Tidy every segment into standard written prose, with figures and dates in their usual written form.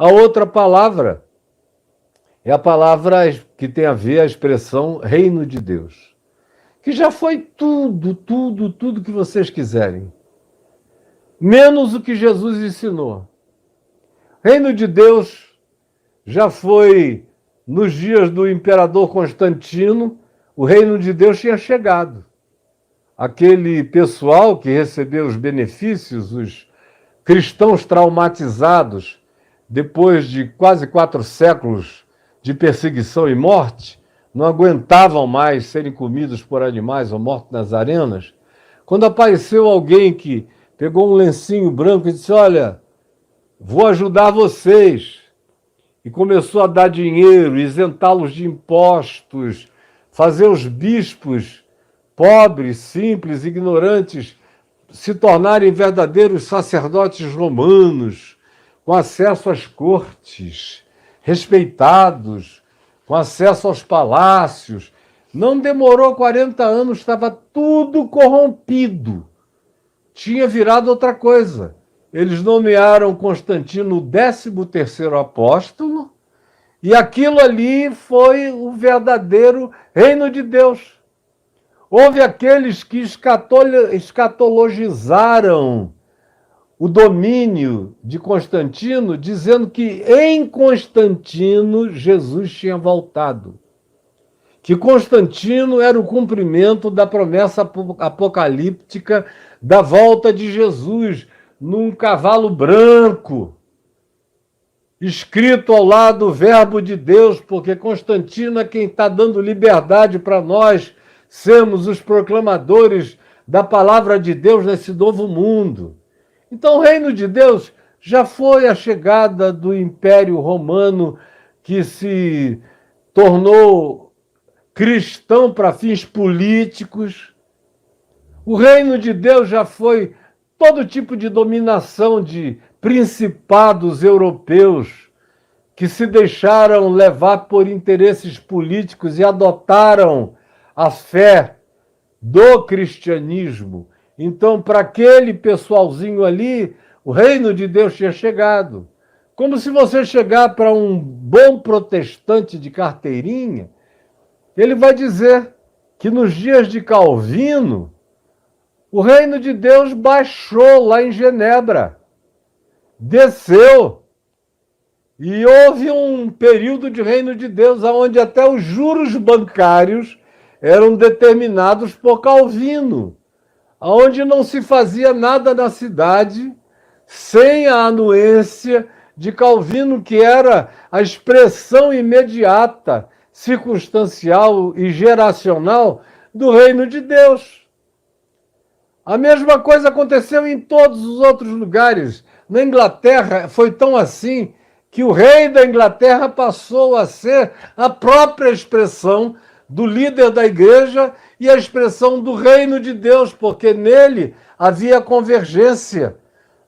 A outra palavra é a palavra que tem a ver a expressão reino de Deus, que já foi tudo que vocês quiserem, menos o que Jesus ensinou. Reino de Deus já foi nos dias do imperador Constantino, o reino de Deus tinha chegado. Aquele pessoal que recebeu os benefícios, os cristãos traumatizados, depois de quase 4 séculos de perseguição e morte, não aguentavam mais serem comidos por animais ou mortos nas arenas. Quando apareceu alguém que pegou um lencinho branco e disse: olha, vou ajudar vocês, e começou a dar dinheiro, isentá-los de impostos, fazer os bispos pobres, simples, ignorantes, se tornarem verdadeiros sacerdotes romanos, com acesso às cortes, respeitados, com acesso aos palácios. Não demorou 40 anos, estava tudo corrompido. Tinha virado outra coisa. Eles nomearam Constantino o 13º apóstolo, e aquilo ali foi o verdadeiro reino de Deus. Houve aqueles que escatologizaram o domínio de Constantino, dizendo que em Constantino Jesus tinha voltado. Que Constantino era o cumprimento da promessa apocalíptica da volta de Jesus num cavalo branco, escrito ao lado do Verbo de Deus, porque Constantino é quem está dando liberdade para nós sermos os proclamadores da palavra de Deus nesse novo mundo. Então, o reino de Deus já foi a chegada do Império Romano, que se tornou cristão para fins políticos. O reino de Deus já foi todo tipo de dominação de principados europeus que se deixaram levar por interesses políticos e adotaram a fé do cristianismo. Então, para aquele pessoalzinho ali, o reino de Deus tinha chegado. Como se você chegar para um bom protestante de carteirinha, ele vai dizer que nos dias de Calvino, o reino de Deus baixou lá em Genebra, desceu, e houve um período de reino de Deus onde até os juros bancários eram determinados por Calvino, onde não se fazia nada na cidade sem a anuência de Calvino, que era a expressão imediata, circunstancial e geracional do reino de Deus. A mesma coisa aconteceu em todos os outros lugares. Na Inglaterra foi tão assim que o rei da Inglaterra passou a ser a própria expressão do líder da igreja e a expressão do reino de Deus, porque nele havia convergência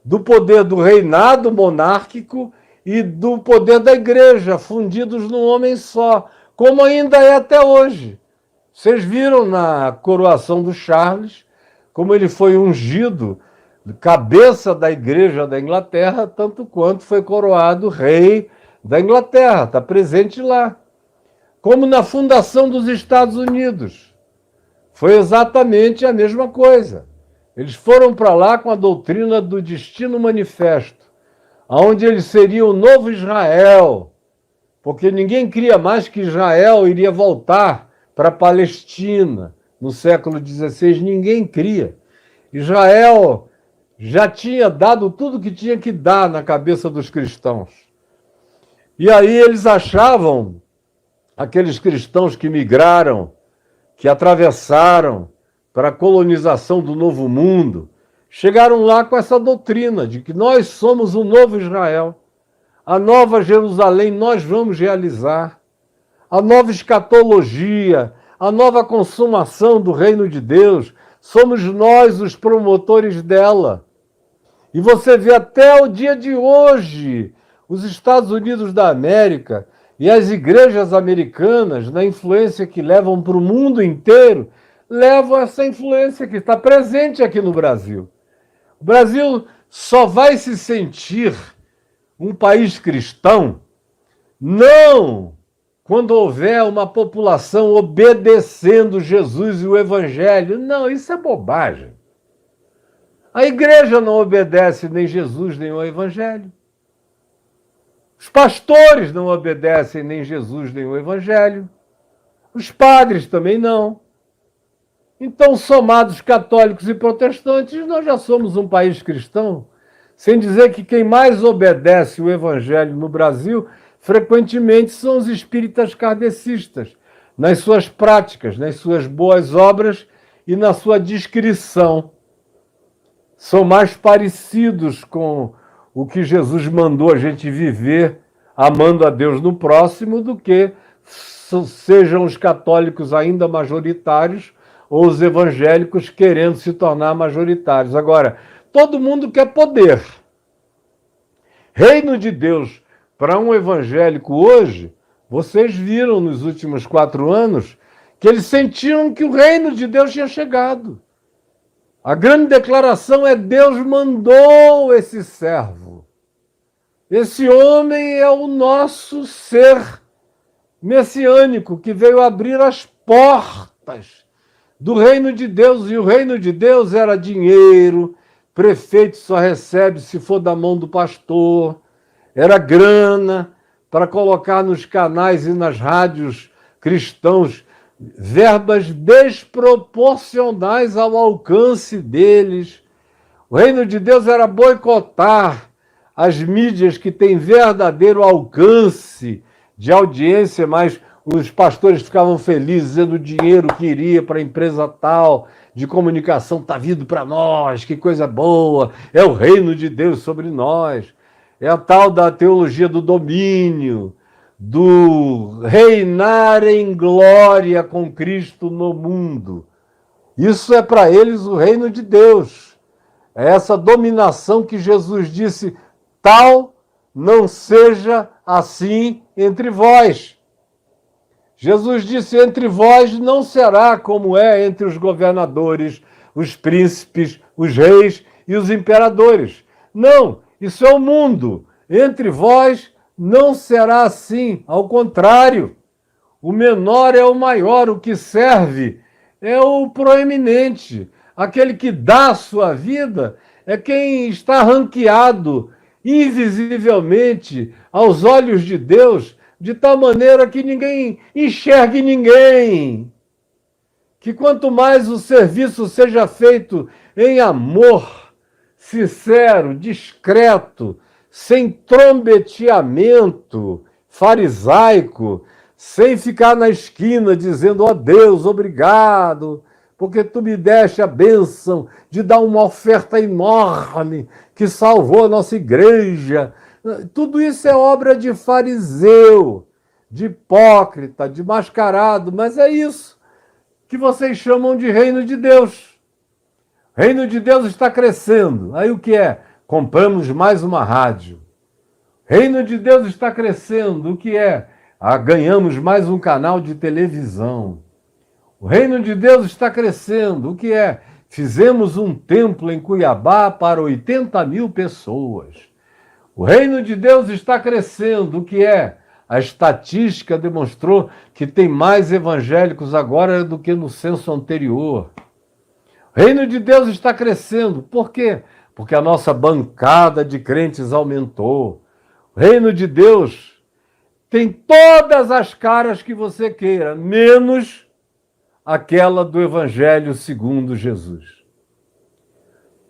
do poder do reinado monárquico e do poder da igreja, fundidos num homem só, como ainda é até hoje. Vocês viram na coroação do Charles, como ele foi ungido cabeça da igreja da Inglaterra, tanto quanto foi coroado rei da Inglaterra, está presente lá. Como na fundação dos Estados Unidos. Foi exatamente a mesma coisa. Eles foram para lá com a doutrina do Destino Manifesto, onde eles seriam o novo Israel, porque ninguém cria mais que Israel iria voltar para a Palestina no século XVI. Ninguém cria. Israel já tinha dado tudo que tinha que dar na cabeça dos cristãos. E aí eles achavam, aqueles cristãos que migraram, que atravessaram para a colonização do Novo Mundo, chegaram lá com essa doutrina de que nós somos o novo Israel, a nova Jerusalém nós vamos realizar, a nova escatologia, a nova consumação do reino de Deus, somos nós os promotores dela. E você vê até o dia de hoje, os Estados Unidos da América e as igrejas americanas, na influência que levam para o mundo inteiro, levam essa influência que está presente aqui no Brasil. O Brasil só vai se sentir um país cristão não quando houver uma população obedecendo Jesus e o Evangelho. Não, isso é bobagem. A igreja não obedece nem Jesus nem o Evangelho. Os pastores não obedecem nem Jesus nem o Evangelho. Os padres também não. Então, somados católicos e protestantes, nós já somos um país cristão. Sem dizer que quem mais obedece o Evangelho no Brasil, frequentemente, são os espíritas kardecistas, nas suas práticas, nas suas boas obras e na sua discrição. São mais parecidos com o que Jesus mandou a gente viver, amando a Deus no próximo, do que sejam os católicos ainda majoritários ou os evangélicos querendo se tornar majoritários. Agora, todo mundo quer poder. Reino de Deus para um evangélico hoje, vocês viram nos últimos 4 anos que eles sentiam que o reino de Deus tinha chegado. A grande declaração é: Deus mandou esse servo. Esse homem é o nosso ser messiânico que veio abrir as portas do reino de Deus. E o reino de Deus era dinheiro, prefeito só recebe se for da mão do pastor, era grana para colocar nos canais e nas rádios cristãos verbas desproporcionais ao alcance deles. O reino de Deus era boicotar as mídias que têm verdadeiro alcance de audiência, mas os pastores ficavam felizes dizendo o dinheiro que iria para a empresa tal de comunicação está vindo para nós, que coisa boa, é o reino de Deus sobre nós. É a tal da teologia do domínio, do reinar em glória com Cristo no mundo. Isso é para eles o reino de Deus. É essa dominação que Jesus disse: tal não seja assim entre vós. Jesus disse: entre vós não será como é entre os governadores, os príncipes, os reis e os imperadores. Não, isso é o mundo. Entre vós não será assim, ao contrário. O menor é o maior, o que serve é o proeminente. Aquele que dá a sua vida é quem está ranqueado invisivelmente aos olhos de Deus, de tal maneira que ninguém enxergue ninguém. Que quanto mais o serviço seja feito em amor, sincero, discreto, sem trombeteamento farisaico, sem ficar na esquina dizendo: ó Deus, obrigado, porque tu me deste a bênção de dar uma oferta enorme que salvou a nossa igreja. Tudo isso é obra de fariseu, de hipócrita, de mascarado, mas é isso que vocês chamam de reino de Deus. O reino de Deus está crescendo. Aí o que é? Compramos mais uma rádio. Reino de Deus está crescendo. O que é? Ganhamos mais um canal de televisão. O reino de Deus está crescendo. O que é? Fizemos um templo em Cuiabá para 80.000 pessoas. O reino de Deus está crescendo. O que é? A estatística demonstrou que tem mais evangélicos agora do que no censo anterior. O reino de Deus está crescendo. Por quê? Porque a nossa bancada de crentes aumentou. O reino de Deus tem todas as caras que você queira, menos aquela do Evangelho segundo Jesus.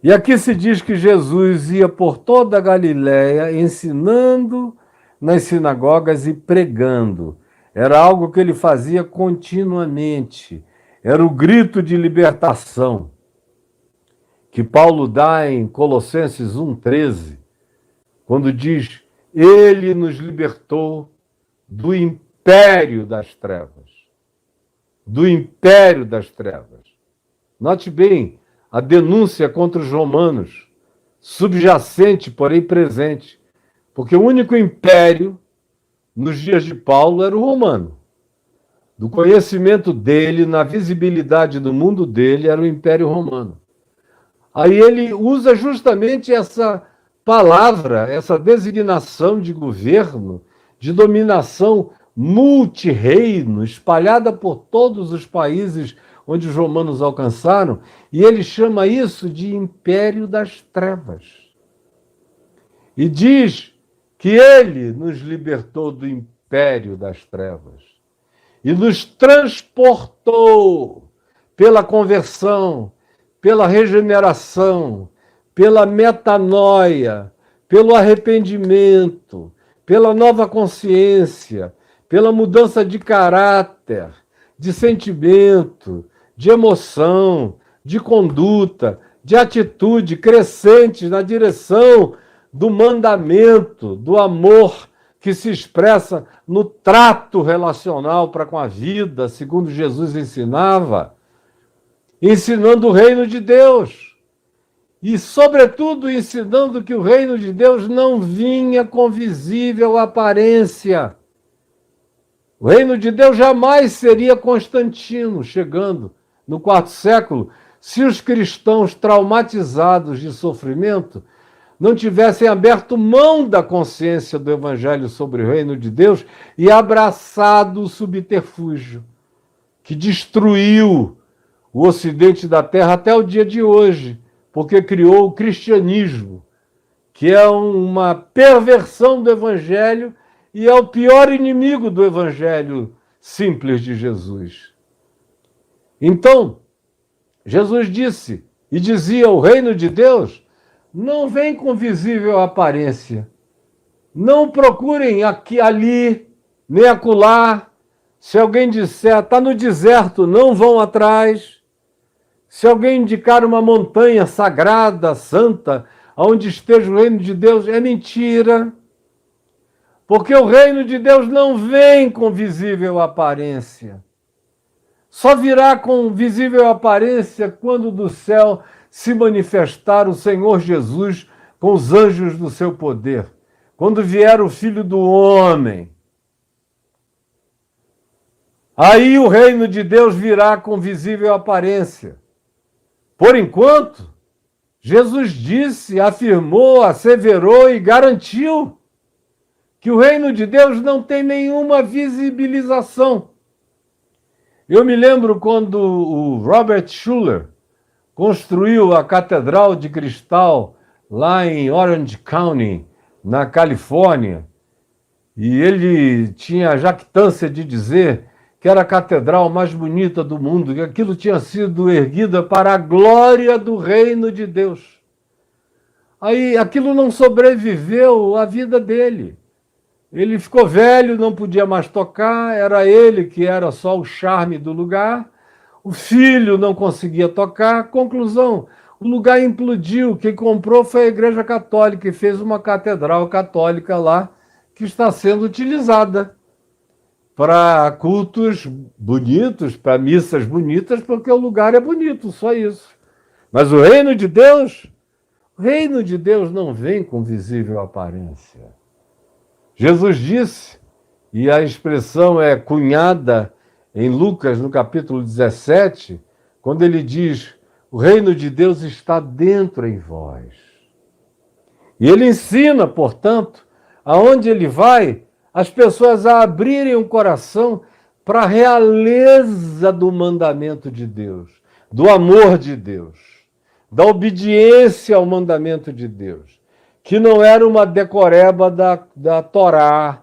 E aqui se diz que Jesus ia por toda a Galiléia ensinando nas sinagogas e pregando. Era algo que ele fazia continuamente. Era o grito de libertação que Paulo dá em Colossenses 1,13, quando diz: ele nos libertou do império das trevas. Do império das trevas. Note bem a denúncia contra os romanos, subjacente, porém presente, porque o único império nos dias de Paulo era o romano. Do conhecimento dele, na visibilidade do mundo dele, era o Império Romano. Aí ele usa justamente essa palavra, essa designação de governo, de dominação multirreino, espalhada por todos os países onde os romanos alcançaram, e ele chama isso de império das trevas. E diz que ele nos libertou do império das trevas e nos transportou pela conversão, pela regeneração, pela metanoia, pelo arrependimento, pela nova consciência, pela mudança de caráter, de sentimento, de emoção, de conduta, de atitude crescente na direção do mandamento, do amor que se expressa no trato relacional para com a vida, segundo Jesus ensinava, ensinando o reino de Deus. E, sobretudo, ensinando que o reino de Deus não vinha com visível aparência. O reino de Deus jamais seria Constantino, chegando no IV século, se os cristãos traumatizados de sofrimento não tivessem aberto mão da consciência do evangelho sobre o reino de Deus e abraçado o subterfúgio que destruiu o ocidente da terra até o dia de hoje, porque criou o cristianismo, que é uma perversão do evangelho e é o pior inimigo do evangelho simples de Jesus. Então, Jesus disse e dizia: o reino de Deus não vem com visível aparência. Não procurem aqui, ali, nem acolá. Se alguém disser, está no deserto, não vão atrás. Se alguém indicar uma montanha sagrada, santa, onde esteja o reino de Deus, é mentira. Porque o reino de Deus não vem com visível aparência. Só virá com visível aparência quando do céu se manifestar o Senhor Jesus com os anjos do seu poder. Quando vier o Filho do Homem. Aí o reino de Deus virá com visível aparência. Por enquanto, Jesus disse, afirmou, asseverou e garantiu que o reino de Deus não tem nenhuma visibilização. Eu me lembro quando o Robert Schuller construiu a Catedral de Cristal lá em Orange County, na Califórnia, e ele tinha a jactância de dizer que era a catedral mais bonita do mundo, que aquilo tinha sido erguida para a glória do reino de Deus. Aí aquilo não sobreviveu à vida dele. Ele ficou velho, não podia mais tocar, era ele que era só o charme do lugar. O filho não conseguia tocar. Conclusão, o lugar implodiu. Quem comprou foi a Igreja Católica e fez uma catedral católica lá que está sendo utilizada para cultos bonitos, para missas bonitas, porque o lugar é bonito, só isso. Mas o reino de Deus não vem com visível aparência. Jesus disse, e a expressão é cunhada em Lucas, no capítulo 17, quando ele diz, o reino de Deus está dentro em vós. E ele ensina, portanto, aonde ele vai, as pessoas a abrirem o coração para a realeza do mandamento de Deus, do amor de Deus, da obediência ao mandamento de Deus, que não era uma decoreba da Torá,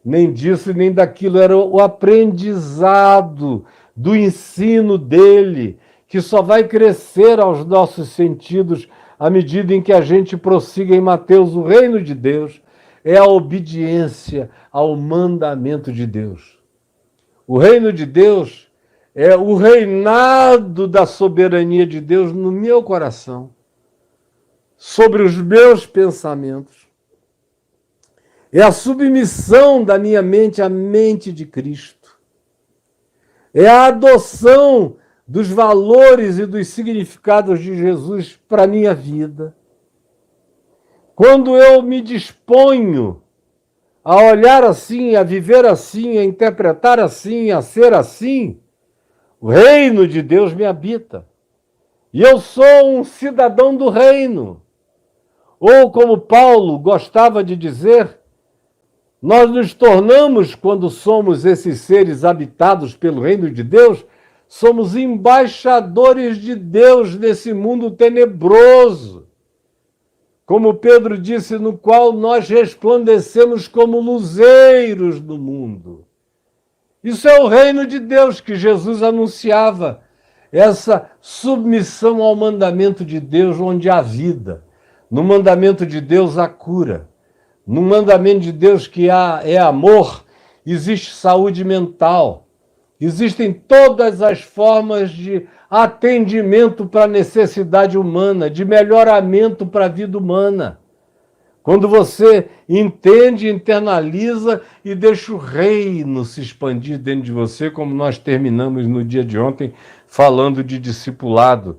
nem disso nem daquilo, era o aprendizado do ensino dele, que só vai crescer aos nossos sentidos à medida em que a gente prossiga em Mateus. O reino de Deus é a obediência ao mandamento de Deus. O reino de Deus é o reinado da soberania de Deus no meu coração, sobre os meus pensamentos. É a submissão da minha mente à mente de Cristo. É a adoção dos valores e dos significados de Jesus para a minha vida. Quando eu me disponho a olhar assim, a viver assim, a interpretar assim, a ser assim, o reino de Deus me habita. E eu sou um cidadão do reino. Ou, como Paulo gostava de dizer, nós nos tornamos, quando somos esses seres habitados pelo reino de Deus, somos embaixadores de Deus nesse mundo tenebroso. Como Pedro disse, no qual nós resplandecemos como luzeiros no mundo. Isso é o reino de Deus que Jesus anunciava, essa submissão ao mandamento de Deus, onde há vida. No mandamento de Deus há cura. No mandamento de Deus que é amor, existe saúde mental. Existem todas as formas de atendimento para a necessidade humana, de melhoramento para a vida humana. Quando você entende, internaliza e deixa o reino se expandir dentro de você, como nós terminamos no dia de ontem falando de discipulado.